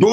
2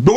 2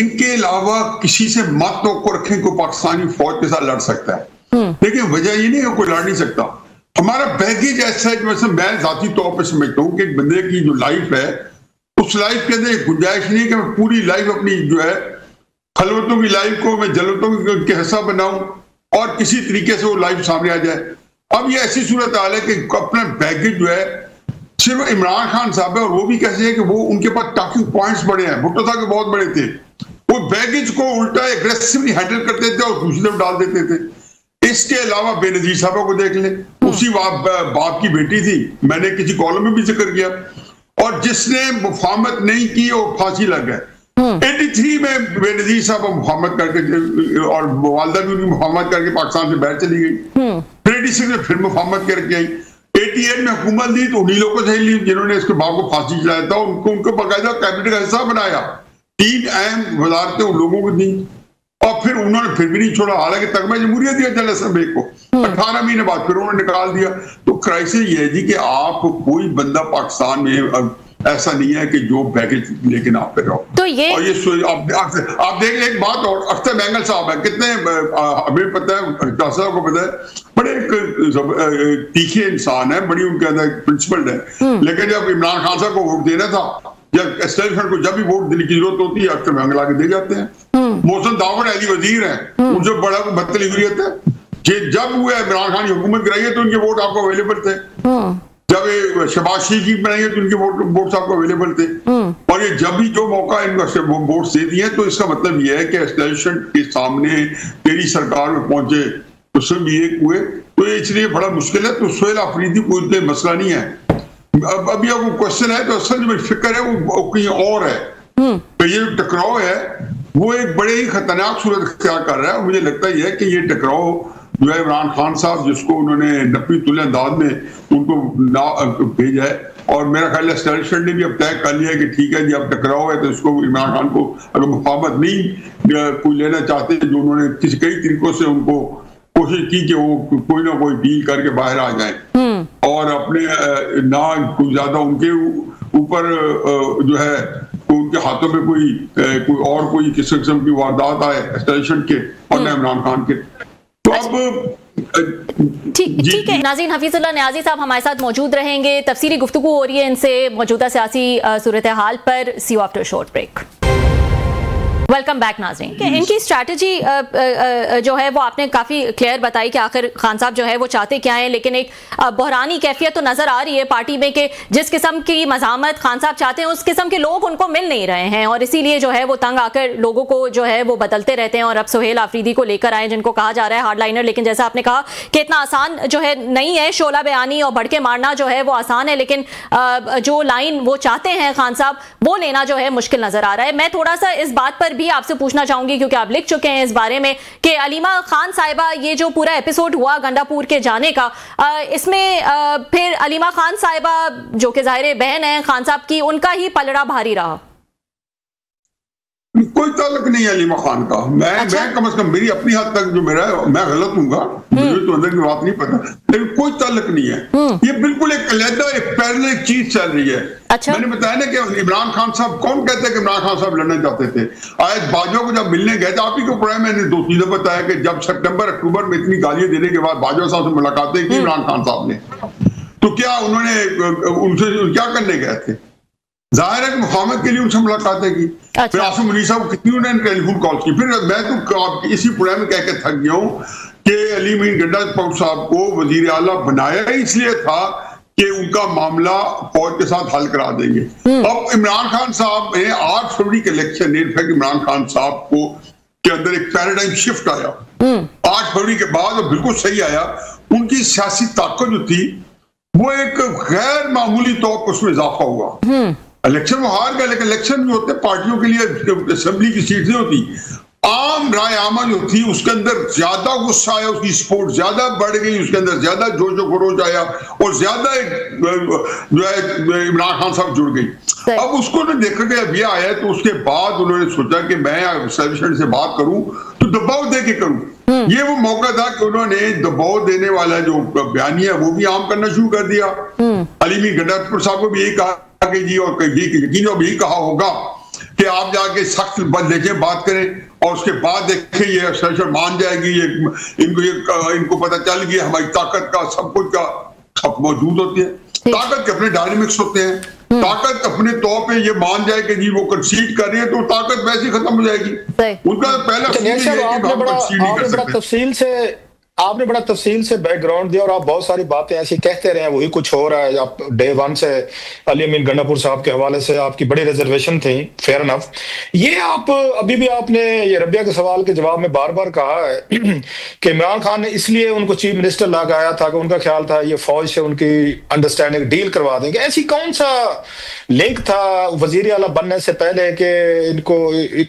ان کے علاوہ کسی سے مت توقع رکھیں کوئی پاکستانی فوج کے ساتھ لڑ سکتا ہے، لیکن وجہ یہ نہیں ہے کوئی لڑ نہیں سکتا. ہمارا بیگیج ایسا ہے کہ میں ذاتی طور پہ سمجھتا ہوں کہ ایک بندے کی جو لائف ہے اس لائف کے اندر گنجائش نہیں ہے کہ میں پوری لائف اپنی جو ہے خلوتوں کی لائف کو میں جلوتوں کے حصہ بناؤں اور کسی طریقے سے وہ لائف سامنے آ جائے. اب یہ ایسی صورتحال ہے کہ اپنا بیگیج جو ہے صرف عمران خان صاحب ہے، اور وہ بھی کیسے ہے کہ وہ ان کے پاس ٹاکنگ پوائنٹس بڑے ہیں، بھٹو صاحب کے بہت بڑے تھے، وہ بیگیج کو الٹا ایگریسولی ہینڈل کرتے تھے اور دوسری طرف ڈال دیتے تھے. اس کے علاوہ بے نظیر صاحبہ کو دیکھ لیں، اسی باپ کی بیٹی تھی، میں نے کسی کالم میں بھی ذکر کیا، اور جس نے مفاہمت نہیں کی وہ پھانسی لگ گئے. 83 میں بے نظیر صاحب مفاہمت کر کے اور والدہ بھی ان کی مفاہمت کر کے پاکستان سے باہر چلی گئی. پھر 86 میں پھر مفاہمت کر کے آئی. 88 میں حکومت دی تو انہی لوگوں سے لی جنہوں نے اس کے باپ کو پھانسی چلایا تھا، ان کو باقاعدہ کیبنٹ کا حصہ بنایا، 3 اہم وزارتیں ان لوگوں کو دیں، اور پھر انہوں نے پھر بھی نہیں چھوڑا، حالانکہ تقمہ جمہوریت دیا جنرل اسمبلی کو. 18 مہینے بعد پھر انہوں نے نکال دیا. تو کرائسس یہ ہے جی کہ آپ کوئی بندہ پاکستان میں ایسا نہیں ہے کہ جو بیگیج لے کے نہ پہ رہو. تو یہ اور یہ آپ دیکھ لیں ایک بات اور، اختر بینگل صاحب ہیں، کتنے ہمیں پتہ ہے، صاحب کو پتہ ہے، بڑے ایک تیکھے انسان ہیں، بڑی ان کے اندر پرنسپلڈ ہے، لیکن جب عمران خان صاحب کو ووٹ دینا تھا، جب اسٹیبلشمنٹ کو جب بھی ووٹ دینے کی ضرورت ہوتی ہے اختر بینگل آ کے دے جاتے ہیں. محسن داور علی وزیر ہیں، ان سے بڑا بدتلیوریت ہے کہ جب ہوئے عمران خان کی حکومت کرائی ہے تو ان کے ووٹ آپ کو اویلیبل تھے، جب شہباز شریف کی بنائی ہے تو ان کے ووٹس آپ کو اویلیبل تھے، اور یہ جب بھی جو موقع ان کو ووٹس دے دیے تو اس کا مطلب یہ ہے کہ اسٹیبلشمنٹ کے سامنے تیری سرکار میں پہنچے اس میں بھی ایک ہوئے، تو یہ اس لیے بڑا مشکل ہے. تو سہیل آفریدی کوئی اتنے مسئلہ نہیں ہے. اب یہ وہ کوشچن ہے تو اصل جو فکر ہے وہ کہیں اور ہے کہ یہ جو ٹکراؤ ہے وہ ایک بڑے ہی خطرناک صورت اختیار کر رہا ہے. مجھے لگتا یہ ہے کہ یہ ٹکراؤ جو ہے عمران خان صاحب جس کو انہوں نے نپی تلے انداز میں ان کو بھیجا ہے، اور میرا خیال ہے اسٹیبلشمنٹ نے بھی اب طے کر لیا ہے کہ ٹھیک ہے جی اب ٹکراؤ ہے تو اس کو عمران خان کو اگر مفاہمت نہیں کوئی لینا چاہتے جو انہوں نے کئی طریقوں سے ان کو کوشش کی کہ وہ کوئی نہ کوئی ڈیل کر کے باہر آ جائیں اور اپنے نہ کوئی زیادہ ان کے اوپر جو ہے ان کے ہاتھوں میں کوئی اور کوئی کس قسم کی واردات آئے اسٹیبلشمنٹ کے اور نہ عمران خان کے. تو اب ٹھیک ہے ناظرین، حفیظ اللہ نیازی صاحب ہمارے ساتھ موجود رہیں گے، تفصیلی گفتگو ہو رہی ہے ان سے موجودہ سیاسی صورتحال پر. See you after short break. Welcome back ناظرین. ان کی اسٹریٹجی جو ہے وہ آپ نے کافی کلیئر بتائی کہ آخر خان صاحب جو ہے وہ چاہتے کیا ہیں، لیکن ایک بحرانی کیفیت تو نظر آ رہی ہے پارٹی میں کہ جس قسم کی مزاحمت خان صاحب چاہتے ہیں اس قسم کے لوگ ان کو مل نہیں رہے ہیں، اور اسی لیے جو ہے وہ تنگ آ کر لوگوں کو جو ہے وہ بدلتے رہتے ہیں. اور اب سہیل آفریدی کو لے کر آئے جن کو کہا جا رہا ہے ہارڈ لائنر، لیکن جیسا آپ نے کہا کہ اتنا آسان جو ہے نہیں ہے، شعلہ بیانی اور بڑھ کے مارنا جو ہے وہ آسان ہے، لیکن جو لائن وہ چاہتے ہیں خان صاحب وہ لینا جو ہے مشکل نظر آ رہا ہے. میں تھوڑا سا اس بات پر بھی آپ سے پوچھنا چاہوں گی کیونکہ آپ لکھ چکے ہیں اس بارے میں کہ علیمہ خان صاحبہ یہ جو پورا ایپیسوڈ ہوا گنڈا پور کے جانے کا، اس میں پھر علیمہ خان صاحبہ جو کہ ظاہر بہن ہیں خان صاحب کی، ان کا ہی پلڑا بھاری رہا. کوئی تعلق نہیں ہے علیمہ خان کا. میں کم از کم میری اپنی حد تک جو میرا ہے میں غلط ہوں گا، مجھے تو اندر کی بات نہیں پتا، لیکن کوئی تعلق نہیں ہے. یہ بالکل ایک علیحدہ ایک پیرلل چیز چل رہی ہے. میں نے بتایا نا کہ عمران خان صاحب کون کہتے ہیں کہ عمران خان صاحب لڑنا چاہتے تھے. آج باجوہ کو جب ملنے گئے تھے، آپ ہی کو پڑھا میں نے 2 چیزیں بتایا کہ جب سپٹمبر اکتوبر میں اتنی گالیاں دینے کے بعد باجوہ صاحب سے ملاقاتیں کی عمران خان صاحب نے، تو کیا انہوں نے ان سے کیا کرنے گئے تھے؟ ظاہر ہے کہ مفاہمت کے لیے ان سے ملاقاتیں کی. پھر آصف منیر صاحب کو کتنی انہوں نے ٹیلی فون کال کی. پھر میں تو اسی پورے میں کہہ کے تھک گیا ہوں کہ علی امین گنڈا پور صاحب کو وزیر اعلیٰ بنایا اس لیے تھا کہ ان کا معاملہ فوج کے ساتھ حل کرا دیں گے. اب عمران خان صاحب نے 8 فروری کے الیکشن نے عمران خان صاحب کو کے اندر ایک پیراڈائم شفٹ آیا 8 فروری کے بعد، اور بالکل صحیح آیا. ان کی سیاسی طاقت جو تھی وہ ایک غیر معمولی طور پر اس میں اضافہ ہوا. الیکشن وہ ہار گئے، لیکن الیکشن جو ہوتے پارٹیوں کے لیے اسمبلی کی سیٹ نہیں ہوتی. عام رائے عامہ جو تھی اس کے اندر زیادہ غصہ آیا، اس کی سپورٹ زیادہ بڑھ گئی، اس کے اندر زیادہ جوش و خروش آیا اور زیادہ جو ہے عمران خان صاحب جڑ گئی. اب اس کو دیکھا کہ اب یہ آیا تو اس کے بعد انہوں نے سوچا کہ میں اسٹیبلشمنٹ سے بات کروں تو دباؤ دے کے کروں. یہ وہ موقع تھا کہ انہوں نے دباؤ دینے والا جو بیانیہ وہ بھی عام کرنا شروع کر دیا. علی امین گنڈا پور صاحب کو بھی یہی کہا کہ جی، اور یقین اب یہی کہا ہوگا کہ آپ جا کے سخت دیکھیں بات کریں اور اس کے بعد دیکھیں یہ سیشن مان جائے گی، ان کو پتہ چل گیا ہماری طاقت کا سب کچھ کا سب موجود ہوتی ہے. طاقت کے اپنے ڈائنمکس ہوتے ہیں. طاقت اپنے طور پہ یہ مان جائے کہ جی وہ کنسیڈ کر رہی ہے تو طاقت ویسے ہی ختم ہو جائے گی. ان کا پہلا آپ نے بڑا تفصیل سے بیک گراؤنڈ دیا اور آپ بہت ساری باتیں ایسی کہتے رہے ہیں، وہی کچھ ہو رہا ہے. آپ ڈے ون سے علی امین گنڈا پور صاحب کے حوالے سے آپ کی بڑی ریزرویشن تھی، فیئر انف. یہ آپ ابھی بھی آپ نے یہ ربیہ کے سوال کے جواب میں بار بار کہا ہے کہ عمران خان نے اس لیے ان کو چیف منسٹر لگایا تھا کہ ان کا خیال تھا یہ فوج سے ان کی انڈرسٹینڈنگ ڈیل کروا دیں گے. ایسی کون سا لنک تھا وزیر اعلیٰ بننے سے پہلے کہ ان کو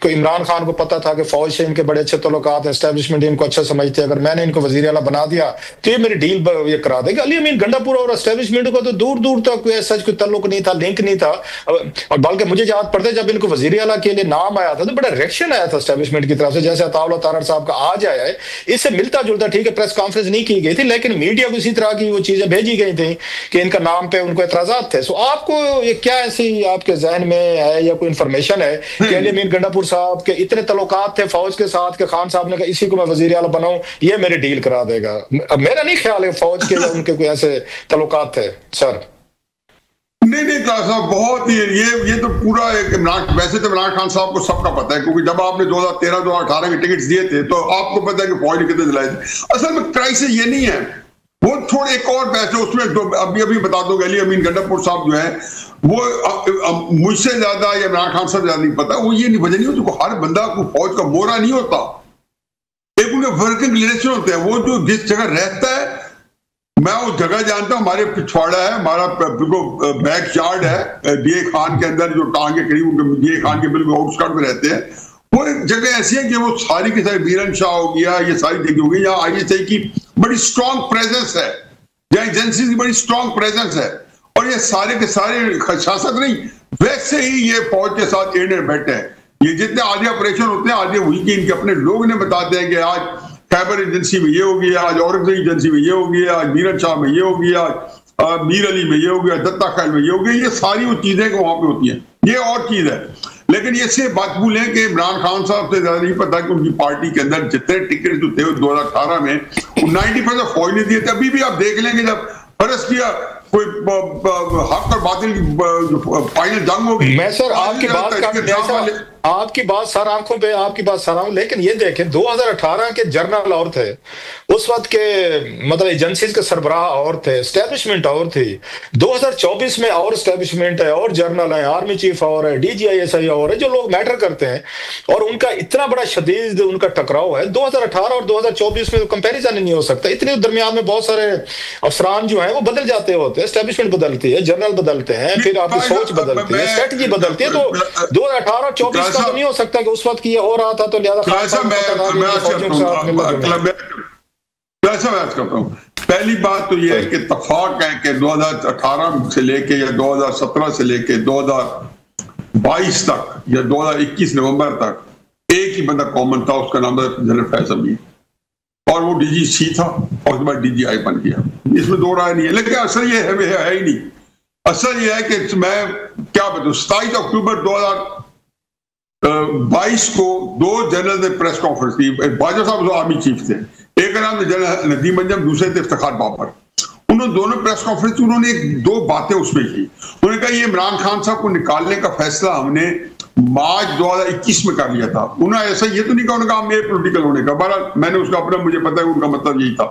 عمران خان کو پتا تھا کہ فوج سے ان کے بڑے اچھے تعلقات ہیں، اسٹیبلشمنٹ ان کو اچھا سمجھتے ہیں، اگر میں نے ان کو وزیر اعلیٰ بنا دیا تو یہ میری ڈیل یہ کرا دے گا. علی امین گنڈا پور اور اسٹیبلشمنٹ کو تو دور دور تک کوئی ایسا کوئی تعلق نہیں تھا، لنک نہیں تھا. اور بلکہ مجھے یاد پڑتا ہے جب ان کو وزیر اعلیٰ کے لیے نام آیا تھا تو بڑا ریئیکشن آیا تھا اسٹیبلشمنٹ کی طرف سے، جیسے عطا اللہ تارڑ صاحب کا آج آیا ہے. اس سے ملتا جلتا، ٹھیک ہے پریس کانفرنس نہیں کی گئی تھی لیکن میڈیا کو اسی طرح کی وہ چیزیں بھیجی گئی تھیں کہ ان کا نام پہ ان کو اعتراضات تھے. سو آپ کو یہ کیا ایسی آپ کے ذہن میں ہے یا کوئی انفارمیشن ہے کہ علی امین گنڈا پور صاحب کے اتنے تعلقات تھے فوج کے ساتھ کہ خان صاحب نے کہا اسی کو میں وزیر اعلیٰ بناؤں، یہ میری ڈیل کرا دے گا؟ میرا نہیں خیال ہے فوج کے یا ان کے کوئی ایسے تعلقات تھے سر. نہیں صاحب، بہت ہی یہ تو پورا ایک ویسے تو عمران خان صاحب کو سب کا پتا ہے کیونکہ جب آپ نے 2013-2018 کے ٹکٹس دیے تھے تو آپ کو پتا ہے کہ فوج نے کتنے دلائے تھے. اصل میں کرائسس یہ نہیں ہے، وہ تھوڑے ایک اور بحث ہے اس میں. ابھی بتا دو کہ علی امین گنڈا پور صاحب جو ہے وہ مجھ سے زیادہ یا عمران خان صاحب زیادہ نہیں پتا. وہ یہ نہیں وجہ نہیں ہوتی، ہر بندہ کو فوج کا مورا نہیں ہوتا، ایک ان کے ورکنگ ریلیشن ہوتے ہیں. وہ جو جس جگہ رہتا ہے، میں اس جگہ جانتا ہوں، ہمارے پچھواڑا ہے، ہمارا بیک یارڈ ہے ڈی اے خان کے اندر، جو ٹانگ کے قریب ڈی اے خان کے بالکل آؤٹ اسکرٹ میں رہتے ہیں. وہ جگہ ایسی ہے کہ وہ ساری کی ساری بیرن شاہ ہو گیا، یہ ساری جگہ ہو گئی، یہاں آئی ایس آئی کی بڑی اسٹرانگ پریزنس ہے، یہاں ایجنسیز کی بڑی اسٹرانگ پریزنس ہے. اور یہ سارے کے سارے خشاست نہیں، ویسے ہی یہ فوج کے ساتھ ایڈ اینڈ بیٹ ہے. یہ جتنے آدھے آپریشن ہوتے ہیں آدھے وہی کہ ان کے اپنے لوگ نے بتاتے ہیں کہ آج خیبر ایجنسی میں یہ ہو گیا، آج اورنگزیب ایجنسی میں یہ ہو گیا، آج میرن شاہ میں یہ ہو گیا، آج میر علی میں یہ ہو گیا، دتا خیل میں یہ ہو گیا. یہ ساری وہ چیزیں کہ وہاں پہ ہوتی ہیں، یہ اور چیز ہے. لیکن یہ سے بات بھولیں کہ عمران خان صاحب سے زیادہ نہیں پتا کہ ان کی پارٹی کے اندر جتنے ٹکٹ جو تھے 2018 میں 90% فوج نے دیے تھے. ابھی بھی آپ دیکھ لیں گے جب فرض کیا کوئی حق اور باطل کی فائنل جنگ ہوگی. میں سر آپ کی بات سر آنکھوں پہ آپ کی بات سر آؤں، لیکن یہ دیکھیں 2018 کے جرنل اور تھے، اس وقت کے مطلب ایجنسیز کے سربراہ اور تھے، اسٹیبلشمنٹ اور تھی. 2024 میں اور اسٹیبلشمنٹ ہے اور جرنل ہیں، آرمی چیف اور ہے، D G I S I اور ہے، جو لوگ میٹر کرتے ہیں اور ان کا اتنا بڑا شدید ان کا ٹکراؤ ہے. 2018 اور 2024 میں کمپیریزن نہیں ہو سکتا. اتنے درمیان میں بہت سارے افسران جو ہیں وہ بدل جاتے ہوتے ہیں، اسٹیبلشمنٹ بدلتی ہے، جرنل بدلتے ہیں، پھر آپ کی سوچ بدلتی ہے، اسٹریٹجی بدلتی ہے. تو 2018 اور 24 کا تو نہیں ہو سکتا کہ اس وقت کی یہ ہو رہا تھا تو پہلی بات تو یہ ہے کہ اتفاق ہے کہ 2018 سے لے کے یا 2017 سے لے کے 2022 تک یا 2021 نومبر تک ایک ہی بندہ کامن تھا، اس کا نام تھا جنرل فیض امین، اور وہ ڈی جی سی تھا اور اس کے بعد ڈی جی آئی بن گیا. اس میں دو رائے نہیں ہے. لیکن اصل یہ ہے ہی نہیں. اصل یہ ہے کہ میں کیا بتاؤں، 27 اکتوبر 2022 کو دو جنرل نے پریس کانفرنس کی. باجوہ صاحب جو آرمی چیف تھے، ایک کا نام تھا جنرل ندیم انجم، دوسرے تھے افتخار بابر. انہوں دونوں پریس کانفرنس انہوں نے دو باتیں اس میں کی. انہوں نے کہا یہ عمران خان صاحب کو نکالنے کا فیصلہ ہم نے مارچ 2021 میں کر لیا تھا. انہوں نے ایسا یہ تو نہیں کہا، انہوں نے کہا میرے پولیٹیکل ہونے کا، بہرحال میں نے اس کا اپنا مجھے پتا ہے ان کا مطلب یہی تھا.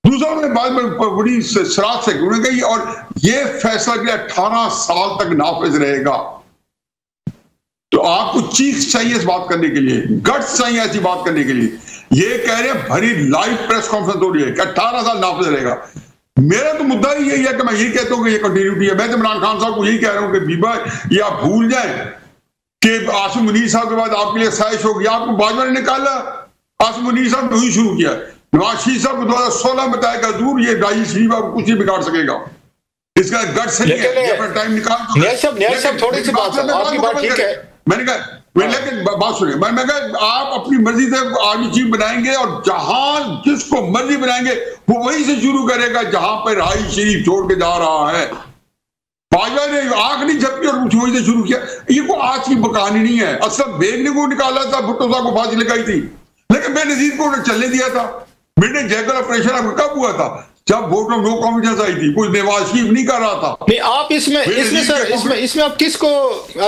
دوسرا انہوں نے بعد میں بڑی شراکت سے انہوں نے کہا اور یہ فیصلہ کہ 18 سال تک نافذ رہے گا. تو آپ کو چیخ چاہیے اس بات کرنے کے لیے، گٹس چاہیے ایسی بات کرنے کے لیے. یہ کہہ رہے ہیں بھری لائیو پریس کانفرنس ہو رہی ہے کہ 18 سال نافذ رہے گا. میرا تو مدعا ہی یہی ہے کہ میں یہی کہتا ہوں کہ یہ کنٹینیوٹی ہے. میں تو عمران خان صاحب کو یہی کہہ رہا ہوں کہ بیبا یہ آپ بھول جائیں کہ عاصم منیر صاحب کے بعد آپ کے لیے سائش ہوگی. آپ کو باجوہ نے نکالا، عاصم منیر صاحب نے وہی شروع کیا. نواز شریف صاحب کو 2016 بتایا کہ حضور یہ راجی شریف آپ کچھ نہیں بگاڑ سکے گا. اس کا گٹ سے نہیں ہے، یہ اپنا ٹائم نکال. نیاز صاحب تھوڑی سی بات ہے، آپ کی بات ٹھیک ہے. میں نے کہا لیکن بات سنیں، میں نے کہا آپ اپنی مرضی سے آرمی چیف بنائیں گے اور جہاں جس کو مرضی بنائیں گے وہ وہیں سے شروع کرے گا جہاں پہ رہائی شریف چھوڑ کے جا رہا ہے. باجوہ نے آنکھ نہیں جھپکی اور وہیں سے شروع کیا. یہ کوئی آج کی کہانی نہیں ہے. اسلم بیگ نے کو نکالا تھا, بھٹو صاحب کو پھانسی لگائی تھی, لیکن بے نظیر کو انہیں چلنے دیا تھا. مڈ ڈے جیکل آپریشن آپ کو کب ہوا تھا؟ جب ووٹ آف نو کانفیڈنس آئی تھی. کوئی نواز شریف نہیں کر رہا تھا. نہیں آپ اس میں آپ کس کو,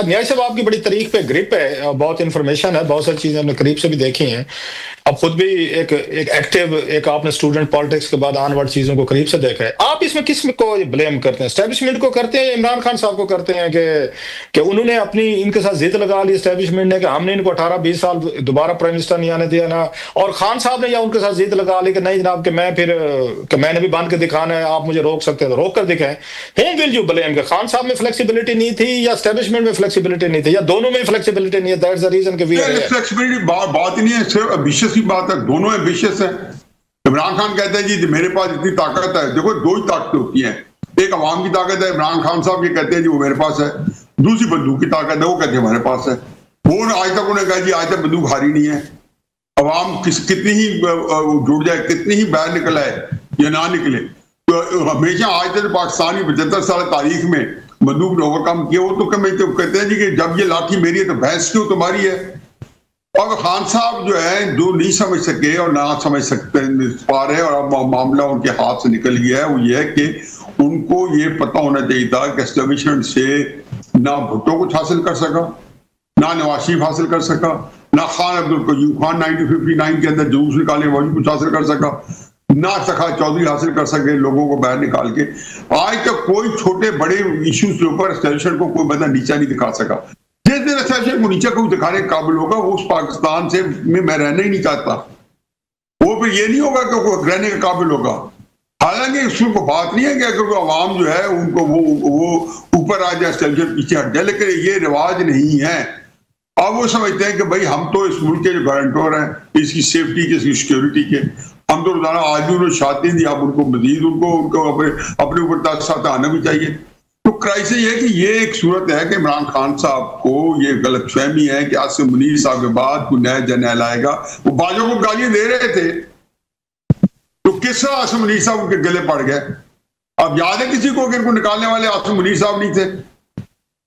نیاز صاحب آپ کی بڑی تاریخ پہ گرپ ہے, بہت انفارمیشن ہے, بہت ساری چیزیں ہم نے قریب سے بھی دیکھی ہیں, اب خود بھی ایک ایکٹیو ایک آپ نے اسٹوڈنٹ پالیٹکس کے بعد آن ورڈ چیزوں کو قریب سے دیکھا ہے. آپ اس میں کس کو بلیم کرتے ہیں؟ اسٹیبلشمنٹ کو کرتے ہیں یا عمران خان صاحب کو کرتے ہیں کہ انہوں نے اپنی ان کے ساتھ ضد لگا لی اسٹیبلشمنٹ نے کہ ہم نے ان کو 18-20 سال دوبارہ پرائم منسٹر نہیں آنے دیا نا, اور خان صاحب نے یا ان کے ساتھ ضد لگا لی کہ نہیں جناب کہ میں نے بھی باندھ کے دکھانا ہے, آپ مجھے روک سکتے ہیں تو روک کر دکھائیں. ہوں ول یو بلیم کہ خان صاحب میں فلیکسیبلٹی نہیں تھی یا اسٹیبلشمنٹ میں فلیکسیبلٹی نہیں تھی یا دونوں میں فلیکسیبلٹی نہیں ہے؟ دیٹس دی ریزن کہ وی آر فلیکسیبلٹی بات ہی نہیں ہے, صرف ایمبیشس کی بات ہے. دونوں ایمبیشس ہیں. عمران خان کہتے ہیں جی میرے پاس اتنی طاقت ہے. دیکھو دو ہی طاقتیں ہوتی ہیں, ایک عوام کی طاقت ہے, عمران خان صاحب یہ کہتے ہیں جی وہ میرے پاس ہے. دوسری بندوق کی طاقت ہے, وہ کہتے ہیں ہمارے پاس ہے. وہ آج تک انہوں نے کہا جی آج تک بندوق ہاری نہیں ہے. عوام کتنی ہی جڑ جائے, کتنی ہی باہر نکل آئے یا نہ نکلے, تو ہمیشہ آج تک پاکستانی 75 سال تاریخ میں بندوق نے اوور کم کیا. وہ تو کہتے ہیں جی کہ جب یہ لاٹھی میری ہے تو بھینس کیوں تمہاری ہے. اور خان صاحب جو ہے جو نہیں سمجھ سکے اور نہ سمجھ سکتے پا رہے, اور اب معاملہ ان کے ہاتھ سے نکل گیا ہے, وہ یہ ہے کہ ان کو یہ پتہ ہونا چاہیے تھا کہ اسٹیبلشمنٹ سے نہ بھٹو کچھ حاصل کر سکا, نہ نواز شریف حاصل کر سکا, نہ خان عبدالقیوم خان 1959 کے اندر جلوس نکالے وہ کچھ حاصل کر سکا, نہ سکھا چودھری حاصل کر سکے لوگوں کو باہر نکال کے. آج تک کوئی چھوٹے بڑے ایشوز کے اوپر اسٹیبلشمنٹ کو کوئی بندہ نیچا نہیں دکھا سکا. جس دن اسٹیبلشمنٹ کو نیچا کوئی دکھانے کے قابل ہوگا وہ اس پاکستان سے میں رہنا ہی نہیں چاہتا. وہ پھر یہ نہیں ہوگا کہ وہ رہنے کے قابل ہوگا. حالانکہ اس کو بات نہیں ہے کہ اگر عوام جو ہے ان کو وہ اوپر آ جائے اسٹیبلشمنٹ پیچھے ہٹ جائے, لیکن یہ رواج نہیں ہے. اب وہ سمجھتے ہیں کہ بھائی ہم تو اس ملک کے جو گارنٹور ہیں, اس کی سیفٹی کے, اس کی سیکیورٹی کے, ہم تو روزانہ آج بھی انہوں نے شاطیں دی, اب ان کو مزید ان کو اپنے اوپر ساتھ آنا بھی چاہیے. تو کرائسس یہ ہے کہ یہ ایک صورت ہے کہ عمران خان صاحب کو یہ غلط فہمی ہے کہ عاصم منیر صاحب کے بعد کوئی نیا جرنیل آئے گا. وہ باجوں کو گالیاں دے رہے تھے تو کس طرح عاصم منیر صاحب ان کے گلے پڑ گئے؟ اب یاد ہے کسی کو کہ ان کو نکالنے والے عاصم منیر صاحب نہیں تھے؟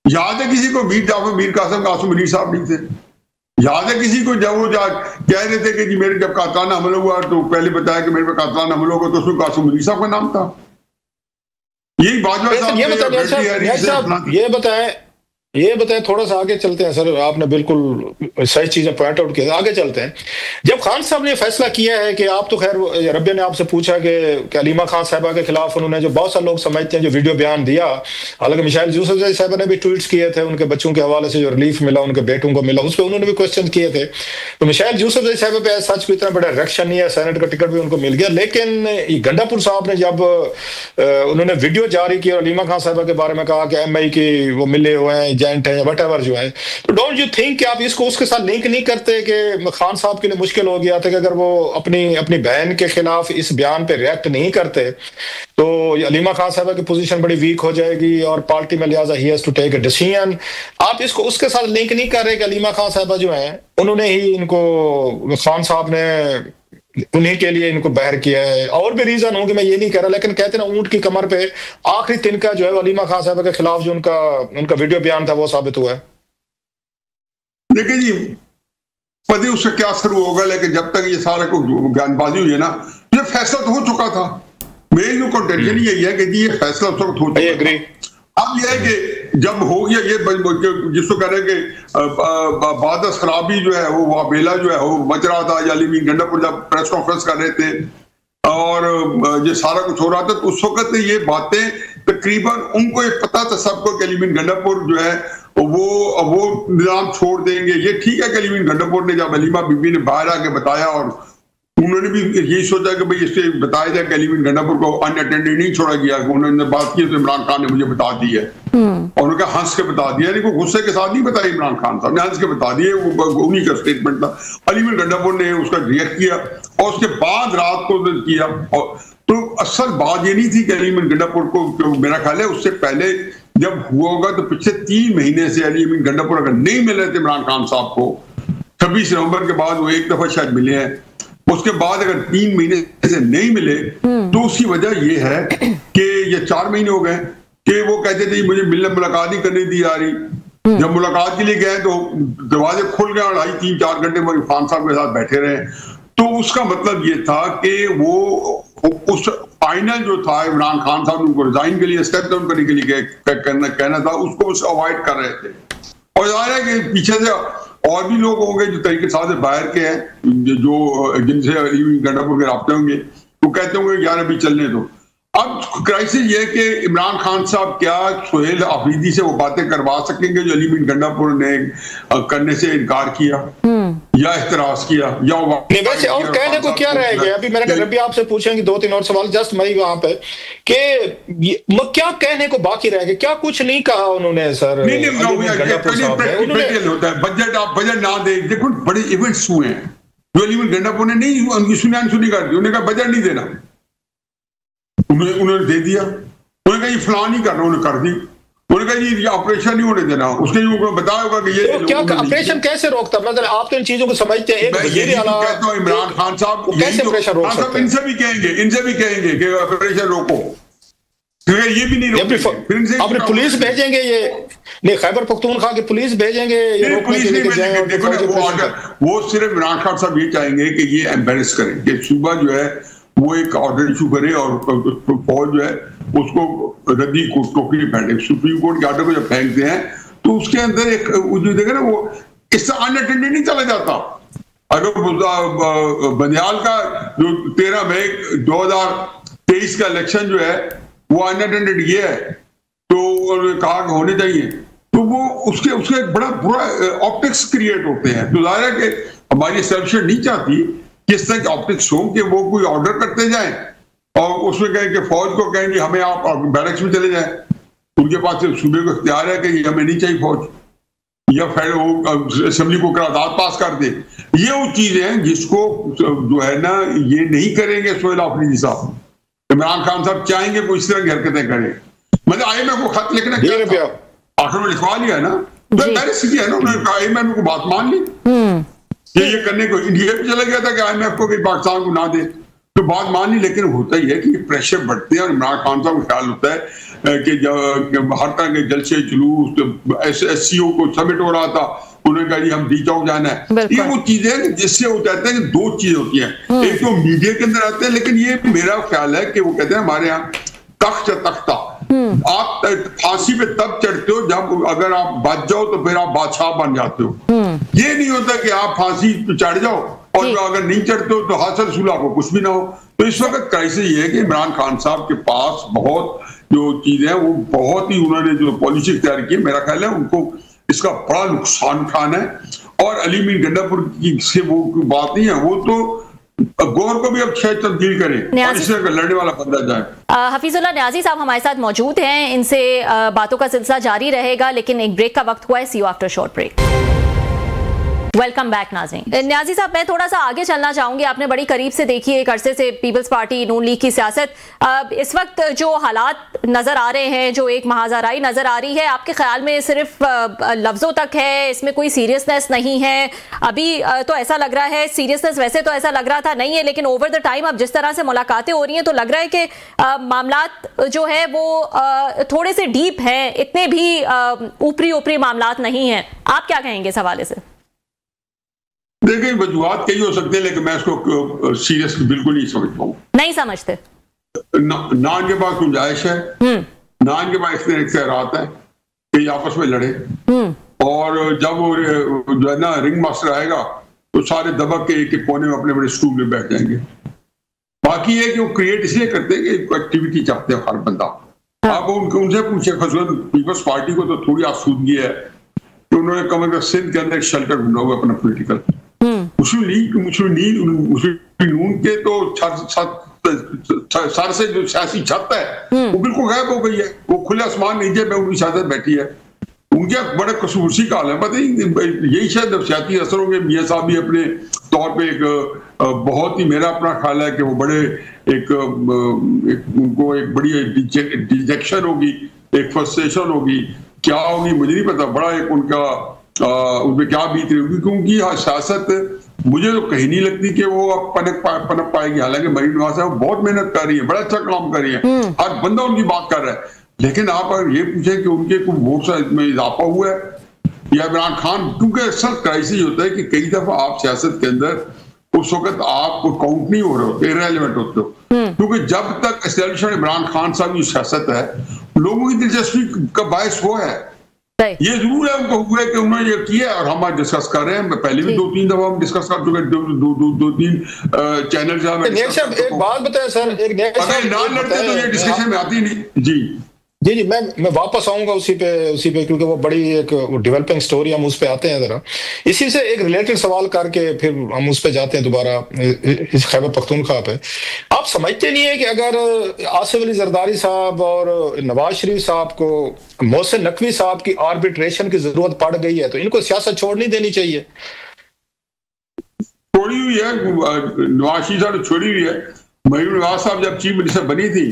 یاد ہے کسی کو میر جعفر میر قاسم عاصم منیر صاحب نہیں تھے؟ یاد ہے کسی کو جب وہ کہہ رہے تھے کہ جی میرے جب قاتلانہ حملہ ہوا تو پہلے بتایا کہ میرے پہ قاتلانہ حملہ ہوگا تو اس میں قاسم منیر صاحب کا نام تھا. یہی باجوہ یہ بتائیں تھوڑا سا آگے چلتے ہیں. سر آپ نے بالکل صحیح چیزیں پوائنٹ آؤٹ کی, آگے چلتے ہیں. جب خان صاحب نے فیصلہ کیا ہے کہ آپ تو خیر ربیہ نے آپ سے پوچھا کہ علیمہ خان صاحبہ کے خلاف انہوں نے جو بہت سارے لوگ سمجھتے ہیں جو ویڈیو بیان دیا, حالانکہ مشائل یوسف صاحبہ نے بھی ٹویٹس کیے تھے ان کے بچوں کے حوالے سے جو ریلیف ملا ان کے بیٹوں کو ملا, اس پہ انہوں نے بھی کوشچن کیے تھے. تو مشائل یوسف صاحبہ پہ سچ کو اتنا بڑا ریئیکشن نہیں ہے, سینٹ کا ٹکٹ بھی ان کو مل گیا. لیکن گنڈا پور صاحب نے جب انہوں نے ویڈیو جاری کی اور علیمہ خان صاحبہ کے بارے میں کہا کہ ایم آئی کی وہ ملے ہوئے ہیں ایجنٹ ہیں وٹ ایور جو ہے, تو ڈونٹ یو تھنک کہ آپ اس کو اس کے ساتھ لنک نہیں کرتے کہ خان صاحب کے لیے مشکل ہو گیا تھا کہ اگر وہ اپنی بہن کے خلاف اس بیان پہ ریئیکٹ نہیں کرتے تو علیمہ خان صاحبہ کی پوزیشن بڑی ویک ہو جائے گی اور پارٹی میں لہٰذا ہی has to take a decision. آپ اس کو اس کے ساتھ لنک نہیں کر رہے کہ علیمہ خان صاحبہ جو ہیں انہوں نے ہی ان کو, خان صاحب نے انہیں کے لیے ان کو بہر کیا ہے, اور بھی ریزن ہوں کہ میں یہ نہیں کہہ رہا, لیکن کہتے ہیں اونٹ کی کمر پہ آخری تنکا جو ہے علیمہ خان صاحبہ کے خلاف جو ان کا ویڈیو بیان تھا وہ ثابت ہوا ہے. دیکھیں جی پتہ اس سے کیا اثر ہوگا, لیکن جب تک یہ سارا کو بیان بازی ہوئی ہے نا, یہ فیصلہ تو ہو چکا تھا. میری جو کنٹینشن یہی ہے کہ جی یہ فیصلہ اس وقت ہو چکا تھا. اب یہ ہے کہ جب ہو گیا یہ جس کو کہہ رہے کہ بادس خرابی جو ہے وہ وابیلا جو ہے وہ بچ رہا تھا, یا علی امین گنڈا پور جب پریس کانفرنس کر رہے تھے اور یہ سارا کچھ ہو رہا تھا, تو اس وقت یہ باتیں تقریباً ان کو یہ پتا تھا سب کو کہ علی امین گنڈا پور جو ہے وہ نظام چھوڑ دیں گے. یہ ٹھیک ہے کہ علی امین گنڈا پور نے جب علیمہ بی بی نے باہر آ کے بتایا اور انہوں نے بھی یہی سوچا کہ بھئی اس سے بتایا جائے کہ علی امین گنڈا پور کو ان اٹینڈڈ نہیں چھوڑا گیا, انہوں نے بات کی تو عمران خان نے مجھے بتا دی ہے, اور انہوں نے کہا ہنس کے بتا دیا, یعنی کوئی غصے کے ساتھ نہیں بتایا عمران خان صاحب نے, ہنس کے بتا دیے, وہ انہی کا سٹیٹمنٹ تھا. علی امین گنڈا پور نے اس کا ریئیکٹ کیا اور اس کے بعد رات کو کیا. تو اصل بات یہ نہیں تھی کہ علی امین گنڈا پور کو, میرا خیال ہے اس سے پہلے جب ہوا ہوگا تو پچھلے 3 مہینے سے علی امین گنڈا پور اگر نہیں ملے تھے عمران خان صاحب کو, 26 نومبر کے بعد وہ ایک دفعہ شاید ملے ہیں, اس کے بعد اگر 3 مہینے سے نہیں ملے تو اس کی وجہ یہ ہے کہ یہ 4 مہینے ہو گئے, کہ وہ کہتے تھے مجھے ملنے ملاقات نہیں کرنے دی جا رہی. جب ملاقات کے لیے گئے تو دروازے کھل گئے اور 3-4 گھنٹے عرفان صاحب کے ساتھ بیٹھے رہے. تو اس کا مطلب یہ تھا کہ وہ اس فائنل جو تھا عمران خان صاحب نے ان کو ریزائن کے لیے اسٹیپ ڈاؤن کرنے کے لیے کہنا تھا, اس کو اوائڈ کر رہے تھے. اور ظاہر ہے کہ پیچھے سے اور بھی لوگ ہوں گے جو طریقے سے باہر کے ہیں, جو جن سے علی امین گنڈا پور کے رابطے ہوں گے, وہ کہتے ہوں گے یار ابھی چلنے دو. اب کرائسس یہ کہ عمران خان صاحب کیا سہیل آفریدی سے وہ باتیں کروا سکیں گے جو علی امین گنڈا پور نے کرنے سے انکار کیا یا احتراز کیا یا ویسے اور کہنے کو کیا رہے گا؟ ابھی میرے ربی آپ سے پوچھیں گے 2-3 اور سوال جسٹ میں وہاں پہ کہ کیا کہنے کو باقی رہے گا؟ کیا کچھ نہیں کہا انہوں نے سر؟ بجٹ آپ بجٹ نہ دیں. دیکھو بڑے ایونٹس ہوئے ہیں جو علی امین گنڈا پور نے نہیں ان کی سنی کر دی. انہوں نے کہا بجٹ نہیں دینا, انہوں نے دے دیا. انہوں نے کہا یہ فلاں نہیں کرنا, انہوں نے کر دی. انہوں نے کہا یہ آپریشن نہیں ہونے دینا. اس نے بتایا ہوگا کہ یہ کیا آپریشن کیسے روکتا؟ مطلب آپ تو ان چیزوں کو سمجھتے ہیں. کہتا ہوں عمران خان صاحب کیسے آپریشن روک سکتے ہیں؟ ان سے بھی کہیں گے کہ آپریشن روکو. یہ بھی نہیں روکیں. آپ پولیس بھیجیں گے یہ نہیں خیبر پختونخوا کی پولیس بھیجیں گے وہ صرف عمران خان صاحب یہ چاہیں گے کہ یہ ایمبیرس کریں کہ صوبہ جو ہے وہ ایک آرڈر ایشو کرے اور فوج جو ہے اس کو ردی ٹوکری پھینکے. سپریم کورٹ کے آرڈر کو جب پھینکتے ہیں تو اس کے اندر ایک جو دیکھیں نا وہ اس سے اناٹینڈڈ نہیں چلا جاتا. اگر بندیال کا جو 13 مئی 2023 کا الیکشن جو ہے وہ اناٹینڈڈ یہ ہے تو کہا کہ ہونے چاہیے, تو وہ اس کے بڑا برا آپٹکس کریٹ ہوتے ہیں. تو ظاہر ہے کہ ہماری اسٹیبلشمنٹ نہیں چاہتی کس طرح کے آپٹکس ہوں کہ وہ کوئی آرڈر کرتے جائیں اور اس میں کہیں کہ فوج کو کہیں گے ہمیں آپ بیرکس میں چلے جائیں. ان کے پاس صوبے کو اختیار ہے کہ یہ ہمیں نہیں چاہیے فوج, یا پھر وہ اسمبلی کو قرارداد پاس کر دے. یہ وہ چیزیں ہیں جس کو جو ہے نا یہ نہیں کریں گے سہیل آفریدی صاحب. عمران خان صاحب چاہیں گے کوئی اس طرح کی حرکتیں کریں. مطلب آئی ایم ایف کو خط لکھنا کیا آخر میں لکھوا لیا نا, انہوں نے کہا آئی ایم ایف کو بات مان لی کہ یہ کرنے کو. انڈیا بھی چلا گیا تھا کہ آئی ایم ایف کو کہ پاکستان کو نہ دے, تو بات مان لی. لیکن ہوتا ہی ہے کہ پریشر بڑھتے ہیں اور عمران خان صاحب کو خیال ہوتا ہے کہ ہر طرح کے جلسے جلوس ایس سی او کو سمٹ ہو رہا تھا, انہوں نے کہا جی ہم ڈی چوک جانا ہے. یہ وہ چیزیں جس سے وہ کہتے ہیں کہ 2 چیزیں ہوتی ہیں. ایک تو میڈیا کے اندر آتے ہیں, لیکن یہ میرا خیال ہے کہ وہ کہتے ہیں ہمارے یہاں تخت تختہ, آپ پھانسی پہ تب چڑھتے ہو جب اگر آپ بچ جاؤ تو پھر آپ بادشاہ بن جاتے ہو. یہ نہیں ہوتا کہ آپ پھانسی پہ چڑھ جاؤ اور اگر نہیں چڑھتے ہو تو حاصل رسول آپ کو کچھ بھی نہ ہو. تو اس وقت کرائسس یہ ہے کہ عمران خان صاحب کے پاس بہت جو چیزیں ہیں وہ بہت ہی انہوں نے جو پالیسی اختیار کی, میرا خیال ہے ان کو اس کا بڑا نقصان اٹھانا ہے. اور علی امین گنڈا پور کی سے وہ بات نہیں ہے, وہ تو گور کو بھی اب شاید تبدیل کریں اور اس طرح کا لڑنے والا بندہ جائے. حفیظ اللہ نیازی صاحب ہمارے ساتھ موجود ہیں, ان سے باتوں کا سلسلہ جاری رہے گا, لیکن ایک بریک کا وقت ہوا ہے. See you after short break. Welcome back ناظرین. نیازی صاحب میں تھوڑا سا آگے چلنا چاہوں گی. آپ نے بڑی قریب سے دیکھی ایک عرصے سے پیپلز پارٹی نون لیگ کی سیاست. اس وقت جو حالات نظر آ رہے ہیں, جو ایک محاذرائی نظر آ رہی ہے, آپ کے خیال میں صرف لفظوں تک ہے, اس میں کوئی سیریسنس نہیں ہے ابھی؟ تو ایسا لگ رہا ہے سیریسنس ویسے تو ایسا لگ رہا تھا نہیں ہے, لیکن اوور دا ٹائم اب جس طرح سے ملاقاتیں ہو رہی ہیں تو لگ رہا ہے کہ معاملات جو ہے وہ تھوڑے سے ڈیپ ہیں, اتنے بھی اوپری معاملات نہیں ہیں. آپ کیا کہیں گے اس حوالے سے؟ دیکھیں وجوہات کئی ہو سکتے ہیں, لیکن میں اس کو سیریس بالکل نہیں سمجھتا ہوں. نہیں سمجھتے؟ نہ ان کے پاس گنجائش ہے, نہ ان کے پاس اختیارات ہیں کہ آپس میں لڑے. اور جب وہ جو ہے نا رنگ ماسٹر آئے گا تو سارے دبک کے ایک کونے میں اپنے بڑے اسٹول میں بیٹھ جائیں گے. باقی یہ کہ وہ کریٹ اس لیے کرتے ہیں کہ ایکٹیویٹی چاہتے ہیں ہر بندہ. آپ ان سے پوچھیں, خصوصاً پیپلز پارٹی کو تو تھوڑی آسودگی ہے کہ انہوں نے کم از کم سندھ کے اندر ایک شیلٹر ڈھونڈا ہوا اپنا پولیٹیکل. مسلم نون کے تو سر سے جو سیاسی چھت ہے وہ بالکل غائب ہو گئی ہے. وہ کھلے آسمان نیچے میں ان کی سیاست بیٹھی ہے. ان کے بڑے خصوصی کال ہے, پتہ یہی شاید نفسیاتی اثروں کے. میاں صاحب بھی اپنے طور پہ ایک بہت ہی, میرا اپنا خیال ہے کہ وہ بڑے ان کو ایک بڑی ڈیجیکشن ہوگی, ایک فرسٹریشن ہوگی, کیا ہوگی مجھے نہیں پتا. بڑا ایک ان کا ان پہ کیا بیت رہی ہوگی, کیونکہ سیاست مجھے تو کہیں نہیں لگتی کہ وہ اب پنپ پائے گی. حالانکہ مریم نواز صاحب بہت محنت کر رہی ہے, بڑا اچھا کام کر رہی ہے, ہر بندہ ان کی بات کر رہا ہے, لیکن آپ اگر یہ پوچھیں کہ ان کے کوئی ووٹ میں اضافہ ہوا ہے یا عمران خان، کیونکہ اکثر کرائسس ہوتا ہے کہ کئی دفعہ آپ سیاست کے اندر اس وقت آپ کو کاؤنٹ نہیں ہو رہے ہوتے، ارریلیونٹ ہوتے ہو، کیونکہ جب تک اسٹیبلشمنٹ عمران خان صاحب کی سیاست ہے لوگوں کی دلچسپی کا باعث وہ ہے. یہ ضرور ہے ان کو ہوا ہے کہ انہوں نے یہ کیا اور ہم آج ڈسکس کر رہے ہیں. پہلے بھی 2-3 دفعہ ہم ڈسکس کر چکے، 2-3 چینل سے ہم ایک بات بتائیں سر، اگر نہ لڑتے تو یہ ڈسکشن میں آتی نہیں. جی جی میں واپس آؤں گا اسی پہ کیونکہ وہ بڑی ایک ڈیولپنگ سٹوری، ہم اس پہ آتے ہیں ذرا. اسی سے ایک ریلیٹڈ سوال کر کے پھر ہم اس پہ جاتے ہیں دوبارہ اس خیبر پختونخوا پہ. آپ سمجھتے نہیں ہیں کہ اگر آصف علی زرداری صاحب اور نواز شریف صاحب کو محسن نقوی صاحب کی آربیٹریشن کی ضرورت پڑ گئی ہے تو ان کو سیاست چھوڑنی دینی چاہیے؟ چھوڑی ہوئی ہے، نواز شریف صاحب نے چھوڑی ہوئی ہے. مریم نواز صاحب جب چیف منسٹر بنی تھی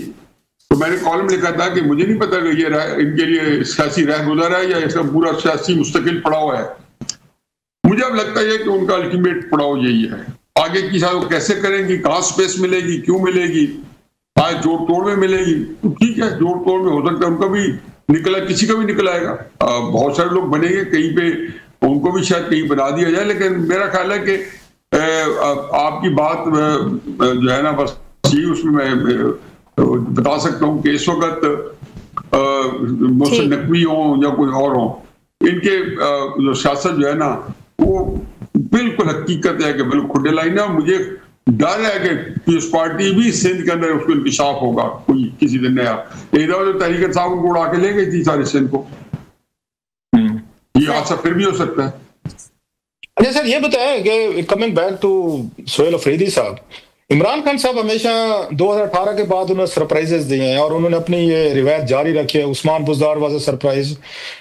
تو میں نے کالم لکھا تھا کہ مجھے نہیں پتا کہ یہ ان کے لیے سیاسی رہ گزر ہے یا اس کا پورا سیاسی مستقل پڑاؤ ہے. مجھے اب لگتا ہے کہ ان کا الٹیمیٹ پڑاؤ یہی ہے. آگے کی سال کیسے کریں گی، کہاں سپیس ملے گی، کیوں ملے گی، آج جوڑ توڑ میں ملے گی تو ٹھیک ہے، جوڑ توڑ میں ہو سکتا ہے ان کا بھی نکلا، کسی کا بھی نکل آئے گا. بہت سارے لوگ بنیں گے، کہیں پہ ان کو بھی شاید کہیں بنا دیا جائے. لیکن میرا خیال ہے کہ آپ کی بات جو ہے نا بس اس میں بتا سکتا ہوں کہ اس وقت محسن نقوی ہوں یا کوئی اور ہوں، ان کے جو سیاست جو ہے نا وہ بالکل حقیقت ہے کہ بالکل کھڈے لائن ہے. مجھے ڈر ہے کہ پیپلز پارٹی بھی سندھ کے اندر اس کو انکشاف ہوگا کوئی کسی دن نیا. ایک دفعہ جو تحریک انصاف ان کو اڑا کے لے گئی تھی سارے سندھ کو، یہ حادثہ پھر بھی ہو سکتا ہے. اچھا سر یہ بتائیں کہ coming back to Sohail Afridi صاحب، عمران خان صاحب ہمیشہ 2018 کے بعد انہوں نے سرپرائزز دیے ہیں اور انہوں نے اپنی یہ روایت جاری رکھی ہے. Usman Buzdar was a surprise,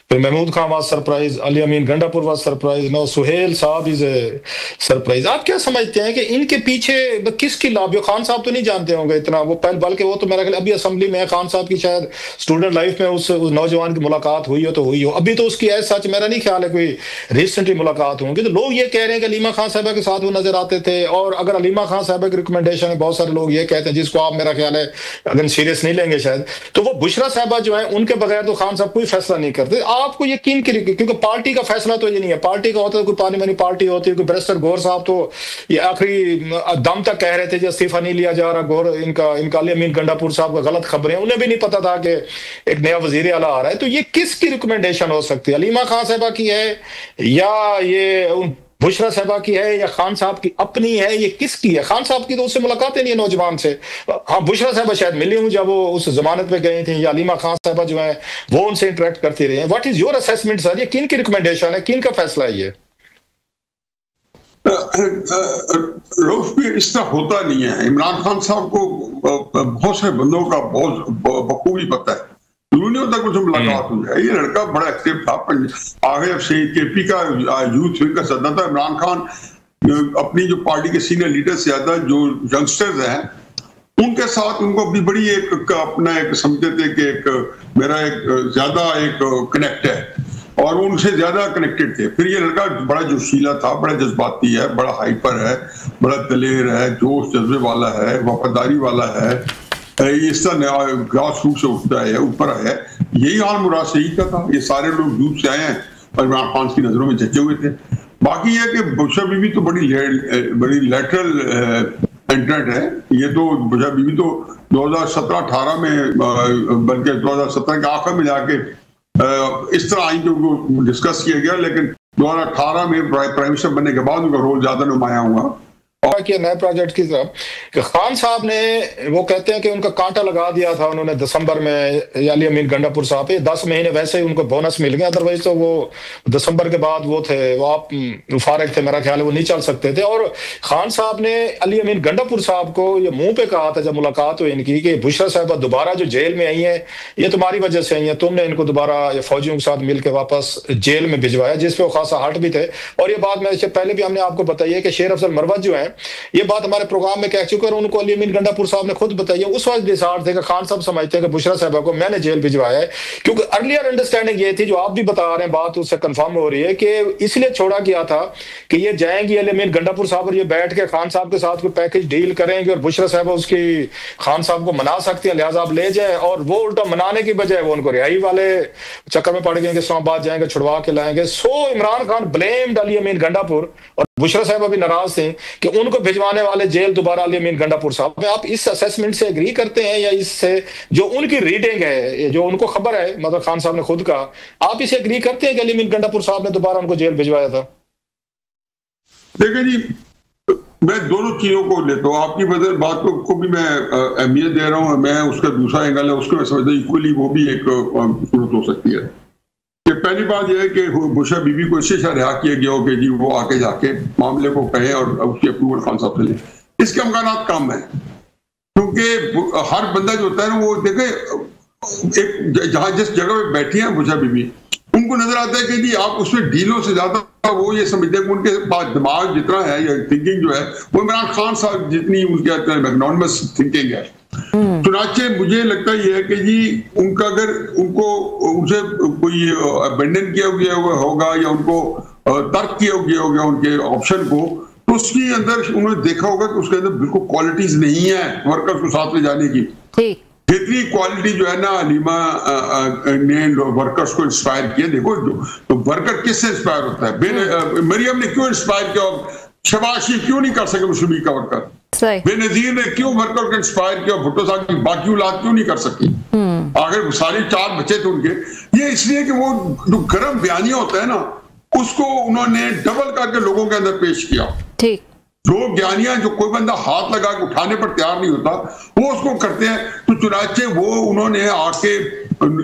پھر محمود خان واز سرپرائز، علی امین گنڈا پور واز سرپرائز، نو سہیل صاحب از اے سرپرائز. آپ کیا سمجھتے ہیں کہ ان کے پیچھے کس کی لابی؟ خان صاحب تو نہیں جانتے ہوں گے اتنا وہ بلکہ وہ تو میرا خیال ابھی اسمبلی میں خان صاحب کی شاید اسٹوڈنٹ لائف میں اس نوجوان کی ملاقات ہوئی ہو تو ہوئی ہو. ابھی تو اس کی ایسا سچ میرا نہیں خیال ہے کوئی ریسنٹلی ملاقات ہوں گی. تو لوگ یہ کہہ رہے ہیں کہ علیمہ خان صاحبہ کے ساتھ وہ نظر آتے تھے، اور اگر علیمہ خان صاحبہ کی ریکمنڈیشن ہے، بہت سارے لوگ یہ کہتے ہیں جس کو آپ میرا خیال ہے اگر سیریس نہیں لیں گے شاید، تو وہ بشرا صاحبہ جو ہیں ان کے بغیر تو خان صاحب کوئی فیصلہ نہیں کرتے. آپ کو یقین کیونکہ پارٹی کا فیصلہ تو یہ نہیں ہے، پارٹی کا ہوتا ہے کوئی پارلیمانی پارٹی ہوتی ہے. کوئی بیرسٹر گور صاحب تو یہ آخری دم تک کہہ رہے تھے جو استعفیٰ نہیں لیا جا رہا گور ان کا علی امین گنڈا پور صاحب کا غلط خبریں، انہیں بھی نہیں پتا تھا کہ ایک نیا وزیر اعلیٰ آ رہا ہے. تو یہ کس کی ریکمنڈیشن ہو سکتی ہے؟ علیمہ خان صاحبہ کی ہے یا یہ بشرا صاحبہ کی ہے یا خان صاحب کی اپنی ہے؟ یہ کس کی ہے؟ خان صاحب کی تو اس سے ملاقاتیں نہیں ہے نوجوان سے. ہاں بشرا صاحبہ شاید ملی ہوں جب وہ اس ضمانت پہ گئی تھیں، یا علیمہ خان صاحبہ جو ہیں وہ ان سے انٹریکٹ کرتی رہی ہیں. واٹ از یور اسیسمنٹ سر؟ یہ کن کی ریکمنڈیشن ہے، کن کا فیصلہ ہے یہ؟ روف بھی اس طرح ہوتا نہیں ہے. عمران خان صاحب کو بہت سے بندوں کا بہت بخوبی پتہ ہے، ضرور نہیں ہوتا کچھ ملاقات ہو جائے. یہ لڑکا بڑا ایکٹیو تھا، آگے کے پی کا یوتھ ونگ کا صدر تھا. عمران خان اپنی جو پارٹی کے سینئر لیڈر سے زیادہ جو ینگسٹرز ہیں ان کے ساتھ ان کو اپنی بڑی ایک اپنا ایک سمجھتے تھے کہ ایک میرا ایک زیادہ ایک کنیکٹ ہے اور وہ ان سے زیادہ کنیکٹڈ تھے. پھر یہ لڑکا بڑا جوشیلا تھا، بڑا جذباتی ہے، بڑا ہائپر ہے، بڑا دلیر ہے، جوش جذبے والا ہے، وفاداری والا ہے. اس طرح گراس روٹ سے اٹھتا ہے، اوپر ہے. یہی حال مراد سعید کا تھا. یہ سارے لوگ یوتھ سے آئے ہیں اور عمران خان کی نظروں میں جھنجے ہوئے تھے. باقی یہ کہ بشرا بی بی تو بڑی لیٹرل انٹرنٹ ہے. یہ تو بشرا بی بی تو 2017-18 میں بلکہ 2017 کے آخر میں جا کے اس طرح آئیں جو ڈسکس کیا گیا، لیکن 2018 میں پرائم منسٹر بننے کے بعد ان کا رول زیادہ نمایاں ہوا. کیا نئے پروجیکٹ کی طرف کہ خان صاحب نے وہ کہتے ہیں کہ ان کا کانٹا لگا دیا تھا انہوں نے دسمبر میں علی امین گنڈا پور صاحب پہ. 10 مہینے ویسے ہی ان کو بونس مل گیا، ادروائز تو وہ دسمبر کے بعد وہ تھے، وہ آپ فارغ تھے میرا خیال ہے، وہ نہیں چل سکتے تھے. اور خان صاحب نے علی امین گنڈا پور صاحب کو یہ منہ پہ کہا تھا جب ملاقات ہوئی ان کی کہ بشرا صاحبہ دوبارہ جو جیل میں آئی ہیں یہ تمہاری وجہ سے آئی ہیں، تم نے ان کو دوبارہ فوجیوں کے ساتھ مل کے واپس جیل میں بھجوایا، جس پہ وہ خاصا ہٹ بھی تھے. اور یہ بات میں پہلے بھی ہم نے آپ کو بتائی ہے کہ شیر افضل مروت جو ہیں یہ بات ہمارے پروگرام میں کہہ چکے اور ان کو علی امین گنڈاپور صاحب نے خود بتائی ہے. اس وقت ڈیسارٹ تھے کہ خان صاحب سمجھتے ہیں کہ بشرا صاحبہ کو میں نے جیل بھجوایا ہے, کیونکہ ارلیئر انڈرسٹینڈنگ یہ تھی جو آپ بھی بتا رہے ہیں, بات اس سے کنفرم ہو رہی ہے کہ اس لیے چھوڑا گیا تھا کہ یہ جائیں گی علی امین گنڈاپور صاحب اور یہ بیٹھ کے خان صاحب کے ساتھ کوئی پیکج ڈیل کریں گے اور بشرا صاحبہ اس کی خان صاحب کو منا سکتی ہیں, لہٰذا آپ لے جائیں. اور وہ الٹا منانے کی بجائے وہ ان کو رہائی والے چکر میں پڑ گئے کہ اسلام آباد جائیں گے, چھڑوا کے لائیں گے. سو عمران خان بلیمڈ علی امین گنڈاپور اور بشرا صاحبہ بھی ناراض تھے کہ ان کو بھجوانے والے جیل دوبارہ علی امین گنڈاپور صاحب. آپ اس اسیسمنٹ سے ایگری کرتے ہیں یا اس سے جو ان کی ریڈنگ ہے, جو ان کو خبر ہے, مطلب خان صاحب نے خود کہا, آپ اسے ایگری کرتے ہیں کہ علی امین گنڈاپور صاحب نے دوبارہ ان کو جیل بھجوایا تھا؟ دیکھیں جی, میں دونوں چیزوں کو لیتا ہوں. آپ کی بات کو بھی میں اہمیت دے رہا ہوں. میں اس کا دوسرا اینگل ہے, اس کو میں سمجھتا ہوں ایکولی وہ بھی ایک صورت ہو سکتی ہے. کہ پہلی بات یہ ہے کہ بشرا بی بی کو اس سے رہا کیا گیا ہو کہ جی وہ آ کے جا کے معاملے کو کہیں اور اس کی اپروول خان صاحب سے لیں. اس کے امکانات کم ہیں, کیونکہ ہر بندہ جو ہوتا ہے نا وہ دیکھے جہاں جس جگہ پہ بیٹھی ہیں بشرا بی بی, ان کو نظر آتا ہے کہ جی آپ اس میں ڈیلوں سے زیادہ وہ یہ سمجھتے ہیں کہ ان کے پاس دماغ جتنا ہے یا تھنکنگ جو ہے وہ عمران خان صاحب جتنی ان کے میگنانمس تھنکنگ ہے. چنانچہ مجھے لگتا یہ ہے کہ جی ان کا اگر ان کو ان سے کوئی ابینڈن کیا گیا ہوگا یا ان کو ترک کیا گیا ہوگا ان کے آپشن کو, تو اس کے اندر انہوں نے دیکھا ہوگا کہ اس کے اندر بالکل کوالٹیز نہیں ہیں ورکرز کو ساتھ لے جانے کی. بہتری کوالٹی جو ہے نا علیمہ نے ورکرز کو انسپائر کیا. دیکھو ورکر کس سے انسپائر ہوتا ہے؟ مریم نے کیوں انسپائر کیا, شہباز شریف کیوں نہیں کر سکے مسلم لیگ کا ورکر؟ بے نظیر نے کیوں ورکر کو انسپائر کیا, بھٹو صاحب کی باقی اولاد کیوں نہیں کر سکی؟ آخر سارے 4 بچے تھے ان کے. یہ اس لیے کہ وہ جو گرم بیانیہ ہوتا ہے نا اس کو انہوں نے ڈبل کر کے لوگوں کے اندر پیش کیا. جو بیانیاں جو کوئی بندہ ہاتھ لگا کے اٹھانے پر تیار نہیں ہوتا وہ اس کو کرتے ہیں. تو چنانچہ وہ انہوں نے آ کے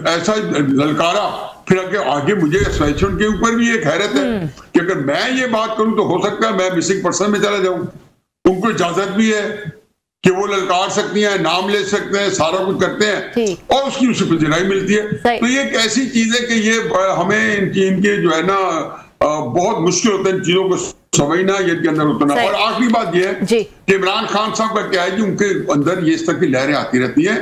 ایسا للکارا. پھر آگے مجھے سیشن کے اوپر بھی ایک حیرت ہے کہ اگر میں یہ بات کروں تو ہو سکتا ہے میں مسنگ پرسن میں چلا جاؤں. ان کو اجازت بھی ہے کہ وہ للکار سکتی ہیں, نام لے سکتے ہیں, سارا کچھ کرتے ہیں اور اس کی اسے پذیرائی ملتی ہے. تو یہ ایک ایسی چیز ہے کہ یہ ہمیں ان کے جو ہے نا بہت مشکل ہوتا ہے ان چیزوں کو سمجھنا یا ان کے اندر اترنا. اور آخری بات یہ ہے کہ عمران خان صاحب کا کیا ہے کہ ان کے اندر یہ اس طرح کی لہریں آتی رہتی ہیں.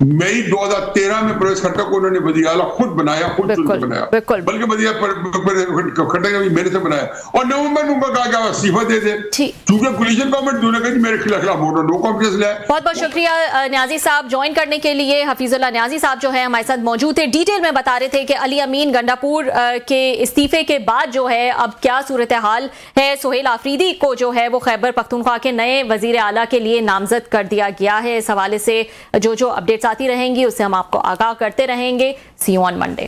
مئی 2013 میں پرویز کھٹر کو انہوں نے وزیر اعلیٰ خود بنایا, خود بنایا, بلکہ وزیر کھٹر کا بھی میرے سے بنایا. اور نومبر میں ان کو کہا کہ استعفیٰ دے دے, چونکہ کولیشن گورنمنٹ انہوں نے کہا کہ میرے خلاف ووٹ نو کانفیڈنس لے. بہت بہت شکریہ نیازی صاحب جوائن کرنے کے لیے. حفیظ اللہ نیازی صاحب جو ہے ہمارے ساتھ موجود تھے, ڈیٹیل میں بتا رہے تھے کہ علی امین گنڈاپور کے استعفے کے بعد جو ہے اب کیا صورتحال ہے. سہیل آفریدی کو جو ہے وہ خیبر پختونخوا کے نئے وزیر اعلیٰ کے لیے نامزد کر دیا گیا ہے. اس حوالے سے جو اپڈیٹس آتی رہیں گی اس سے ہم آپ کو آگاہ کرتے رہیں گے. سی یو آن منڈے.